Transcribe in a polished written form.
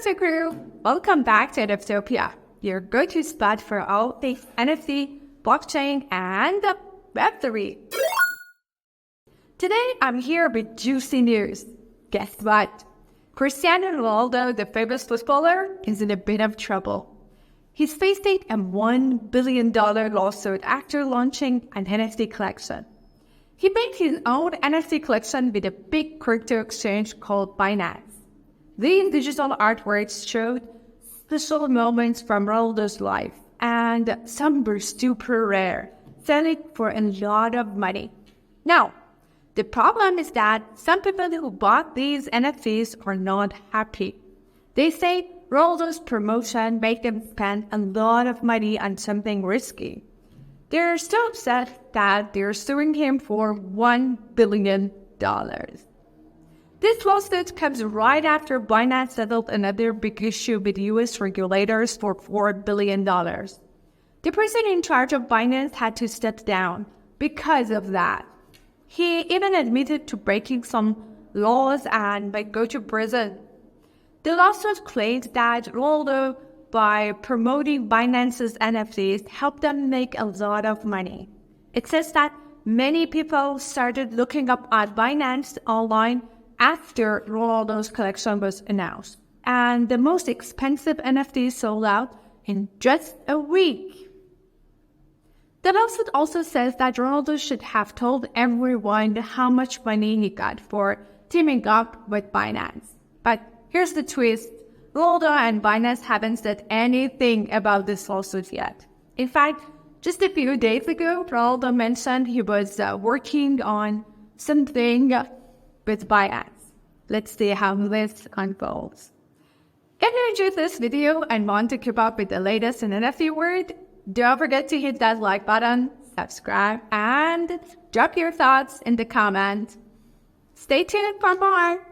what's up, crew? Welcome back to NFTopia, your go-to spot for all things NFT, blockchain, and Web3. Today, I'm here with juicy news. Guess what? Cristiano Ronaldo, the famous footballer, is in a bit of trouble. He's facing a $1 billion lawsuit after launching an NFT collection. He made his own NFT collection with a big crypto exchange called Binance. These digital artworks showed special moments from Ronaldo's life, and some were super rare, selling for a lot of money. Now, the problem is that some people who bought these NFTs are not happy. They say Ronaldo's promotion made them spend a lot of money on something risky. They're so upset that they're suing him for $1 billion. This lawsuit comes right after Binance settled another big issue with US regulators for $4 billion. The person in charge of Binance had to step down because of that. He even admitted to breaking some laws and might go to prison. The lawsuit claims that Ronaldo, by promoting Binance's NFTs, helped them make a lot of money. It says that many people started looking up at Binance online after Ronaldo's collection was announced, and the most expensive NFTs sold out in just a week. The lawsuit also says that Ronaldo should have told everyone how much money he got for teaming up with Binance. But here's the twist. Ronaldo and Binance haven't said anything about this lawsuit yet. In fact, just a few days ago, Ronaldo mentioned he was working on something with Binance. Let's see how this unfolds. If you enjoyed this video and want to keep up with the latest in NFT world, don't forget to hit that like button, subscribe, and drop your thoughts in the comments. Stay tuned for more.